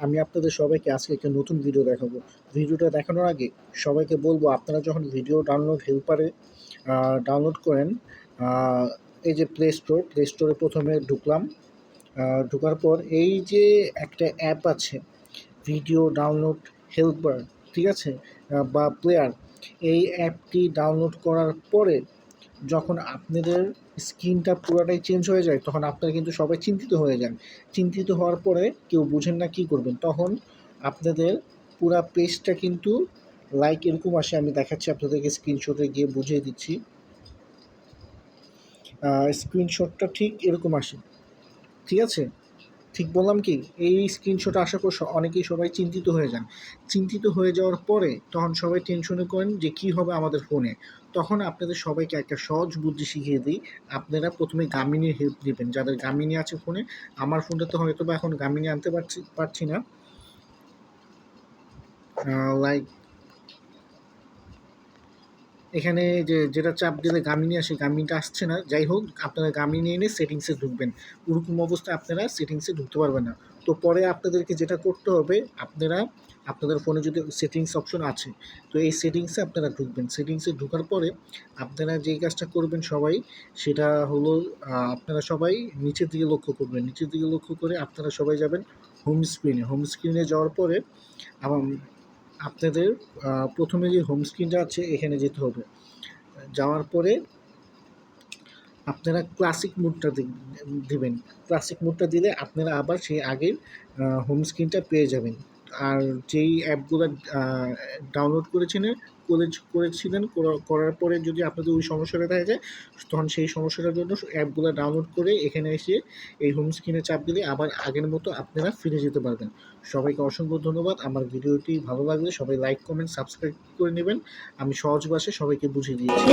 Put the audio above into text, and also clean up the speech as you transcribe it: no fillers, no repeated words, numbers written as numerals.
আমি আপনাদের সবাইকে আজকে একটা নতুন ভিডিও দেখাবো। ভিডিওটা দেখানোর আগে সবাইকে বলবো, আপনারা যখন ভিডিও ডাউনলোড হেল্পারে ডাউনলোড করেন, আহ, এই যে প্লে স্টোরে প্রথমে ঢুকলাম। ঢোকার পর এই যে একটা অ্যাপ আছে, ভিডিও ডাউনলোড হেল্পার, ঠিক আছে, বা প্লেয়ার। এই অ্যাপটি ডাউনলোড করার পরে যখন আপনাদের স্ক্রিনটা পুরোটাই চেঞ্জ হয়ে যায়, তখন আপনারা কিন্তু সবাই চিন্তিত হয়ে যান। চিন্তিত হওয়ার পরে কেউ বুঝেন না কী করবেন, তখন আপনাদের পুরা পেজটা কিন্তু লাইক এরকম আসে। আমি দেখাচ্ছি আপনাদেরকে, স্ক্রিনশটে গিয়ে বুঝিয়ে দিচ্ছি। স্ক্রিনশটটা ঠিক এরকম আসে, ঠিক আছে? ঠিক বললাম কি? এই স্ক্রিনশট আসার পর অনেকেই সবাই চিন্তিত হয়ে যান। চিন্তিত হয়ে যাওয়ার পরে তখন সবাই টেনশনে করেন যে কী হবে আমাদের ফোনে। তখন আপনাদের সবাইকে একটা সহজ বুদ্ধি শিখিয়ে দিই। আপনারা প্রথমে গামিনীর হেল্প নেবেন, যাদের গামিনী আছে ফোনে। আমার ফোনটাতে হয়তো বা এখন গামিনী আনতে পারছি না। লাইক এখানে যেটা চাপ দিলে গামিনী আসে, গামিনীটা আসছে না। যাই হোক, আপনারা গামিনী এনে সেটিংসে ঢুকবেন। ওরকম অবস্থায় আপনারা সেটিংসে ঢুকতে পারবেন না। তো পরে আপনাদেরকে যেটা করতে হবে, আপনারা আপনাদের ফোনে যদি সেটিংস অপশন আছে, তো এই সেটিংসে আপনারা ঢুকবেন। সেটিংসে ঢোকার পরে আপনারা যেই কাজটা করবেন সবাই, সেটা হলো আপনারা সবাই নিচের দিকে লক্ষ্য করবেন। নিচের দিকে লক্ষ্য করে আপনারা সবাই যাবেন হোম স্ক্রিনে। হোম স্ক্রিনে যাওয়ার পরে আবার আপনাদের প্রথমে যে হোম স্ক্রিনটা আছে এখানে যেতে হবে। যাওয়ার পরে আপনারা ক্লাসিক মোডটা দিবেন। ক্লাসিক মোডটা দিলে আপনারা আবার সেই আগের হোম স্ক্রিনটা পেয়ে যাবেন। আর যেই অ্যাপগুলো ডাউনলোড করেছিলেন, করার পরে যদি আপনাদের ওই সমস্যাটা দেখা যায়, তখন সেই সমস্যাটার জন্য অ্যাপগুলো ডাউনলোড করে এখানে এসে এই হোম স্ক্রিনে চাপ দিলে আবার আগের মতো আপনারা ফিরে যেতে পারবেন। সবাইকে অসংখ্য ধন্যবাদ। আমার ভিডিওটি ভালো লাগলে সবাই লাইক, কমেন্ট, সাবস্ক্রাইব করে নেবেন। আমি সহজ ভাষায় সবাইকে বুঝিয়ে দিয়েছি।